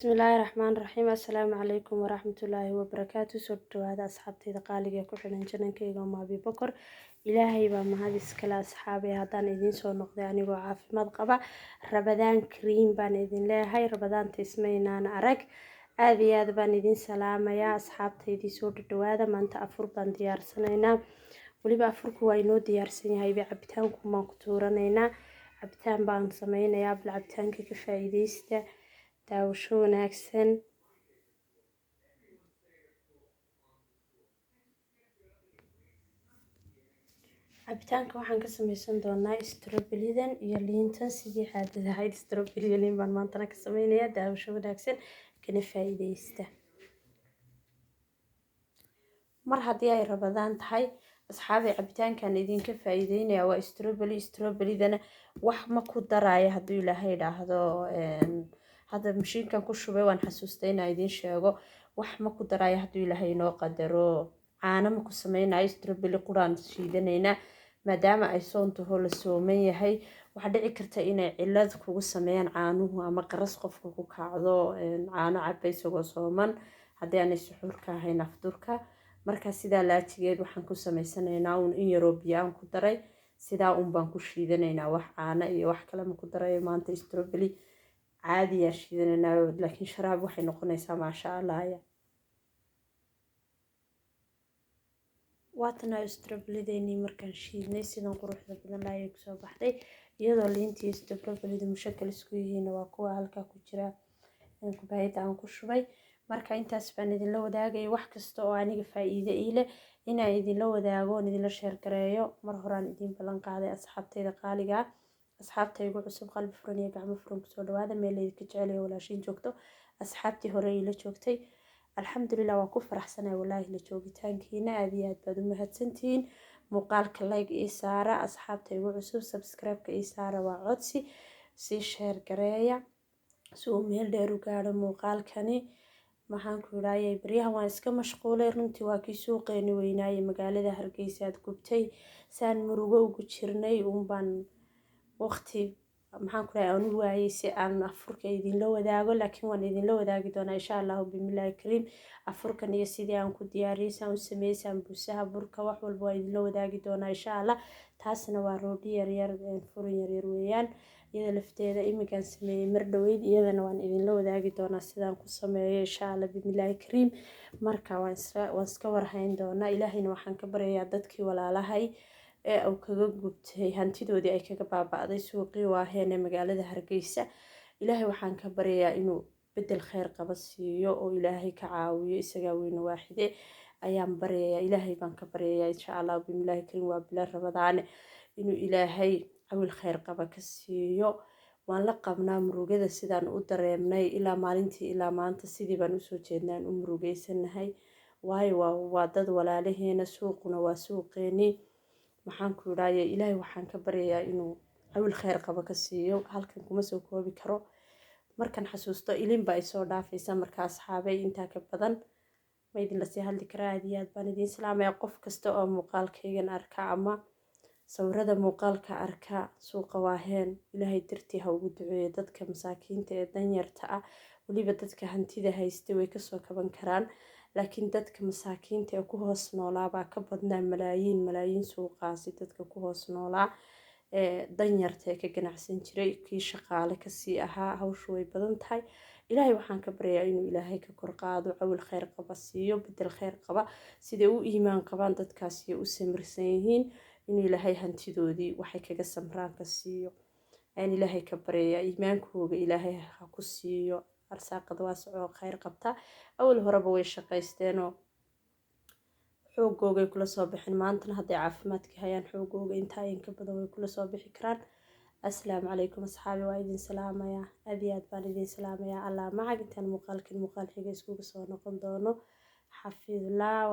بسم الله الرحمن الرحيم السلام عليكم ورحمة الله وبركاته سورة هذا أصحابتي دقالي كحنا جنن كيغا ما أبي بكر إلهي بما هذه سكلا أصحابي هذان إذن سو نقضي عني وعافماد قبا رمضان كريم بان إذن لا هاي رمضان تسمينا أنا أرك هذه بان إذن سلام يا أصحابتي دي سورة هذا ما أنت أفر بان ديار سنينا وليبا أفرك واينو ديار سني هاي بعبتانكم ما قطورنينا عبتان بان سمينا يا بالعبتان كفايديسته daawasho wanaagsan cabitaanka waxaan ka samaysan doonaa strawberry-dan iyo liintan sidii caadada ahayd strawberry iyo liin baan maantana ka samaynayaa daawasho wanaagsan kana faa'iidaysta mar haddii ay rabadaan tahay asxaabay cabitaankan idinka faa'iideynaya waa strawberry-dana wax ma ku daraayo hadduu ilaahay idhaahdo hadda mashiinkan ku shubay waan xasuustay inaan idiin sheego wax ma ku daraayo hadduu ilaahay inoo qadaro caano ma ku sameynayo strawberry quraan shiidanaynaa maadaama ay soontaho la sooman yahay waxaa dhici karta inay cillad kugu sameeyaan caanuhu ama qaras qofka ku kacdo caano cabay isagoo sooman haddii aanay suxuurka ahayn afdurka marka sidaa laajigeed waxaan ku samaysanaynaa uun in yaroo biyo aan ku daray sidaa uun baan ku shiidanaynaa wax caano iyo wax kale ma ku darayo maanta strawberry caadiyaa shiidanaynaa laakiin sharaab waxay noqonaysaa maasha allah waatana strawberry-deennii markaan shiidnay sidan quruxda badan ayay kusoo baxday iyadoo liintii strawberry-da mushakal isku yihiin waa kuwa halkaa ku jira kubaayada aan ku shubay marka intaas baan idinla wadaagay wax kasta oo aniga faa'iido ii leh inaan idinla wadaago oon idinla sheer gareeyo mar horaan idin ballan qaaday asxaabtayda qaaliga asxaabtaygu cusub qalbi furan iyo gacmo furan kusoo dhawaada meel idinka jecel iyo walaashiin joogto asxaabtii hore ila joogtay alxamdulilah waa ku faraxsanahay wallaahi la joogitaankiina aad iyo aad baad u mahadsantihiin muuqaalka like ii saara asxaabtaygu cusub subscribe-ka ii saara waa codsi sii sheer gareeya si uu meel dheer u gaadho muuqaalkani maxaan ku idhaayay baryahan waan iska mashquulay runtii waa kii suuqeeni weynaaye magaalada hargeysa aad gubtay saan murugo ugu jirnay uunbaan waqti maxaan ku dhahay aan u waayay si aan afurka idinla wadaago laakiin waan idinla wadaagi doonaa insha allahu bimillaahi kariim afurkan iyo sidii aan ku diyaariyay saan u sameeyey sambuusaha burka wax walba waan idinla wadaagi doonaa insha allah taasna waa roodhi yaryar furin yaryar weeyaan iyada lafteeda imigaan sameeyey mar dhaweyd iyadana waan idinla wadaagi doonaa sidaan ku sameeyo insha allah bimillaahi kariim marka waan iska warhayn doonaa ilaahayna waxaan ka baryayaa dadkii walaalahay ee uu kaga gubtay hantidoodii ay kaga baaba'day suuqii waaheen ee magaalada hargeysa ilaahay waxaan ka baryayaa inuu bedel kheyr qaba siiyo oo ilaahay ka caawiyo isagaa weyne waaxide ayaan baryayaa ilaahay baan ka baryayaa insha allah bimillaahi kariim waa bila rabadaane inuu ilaahay cawil kheyr qaba ka siiyo waan la qabnaa murugada sidaan u dareemnay ilaa maalintii ilaa maanta sidii baan usoo jeednaan u murugeysanahay waayo waa dad walaalaheena suuquna waa suuqeeni maxaan ku idhaaya ilaahay waxaan ka baryayaa inuu cawil kheyr qaba ka siiyo halkan kuma soo koobi karo markaan xasuusto ilinba ay soo dhaafaysa marka asxaabay intaa ka badan ma idinla sii hadli karaa aad iyo aad baan idiin salaamaya qof kasta oo muuqaalkaygan arka ama sawirada muuqaalka arka suuqa waaheen ilaahay dartii ha ugu duceeyo dadka masaakiinta ee danyarta ah weliba dadka hantida haysta way kasoo kaban karaan laakiin dadka masaakiinta ee ku hoos noolaa baa ka badnaa malaayiin suuqaasi dadka ku hoos noolaa danyarta ee ka ganacsan jiray kii shaqaale kasii ahaa hawshu way badan tahay ilaahay waxaan ka baryayaa inuu ilaahay ka kor qaado cawil kheyr qaba siiyo bedel kheyr qaba siday u iimaan qabaan dadkaasi u samirsan yihiin inuu ilaahay hantidoodii waxay kaga samraan ka siiyo ayaan ilaahay ka baryayaa iimaankooga ilaahay ha ku siiyo arsaaqada waasicoo kheyr qabta awal horeba way shaqaysteenoo xoogooga ay kula soo bixin maantana hadday caafimaadka hayaan xoogooga intaa inka badan way kula soo bixi karaan assalaamu calaykum asxaabi waa idin salaamayaa aad iyo aad baan idin salaamayaa allah macag intaan muuqaalkan muuqaal xiga iskugu soo noqon doono xafidullah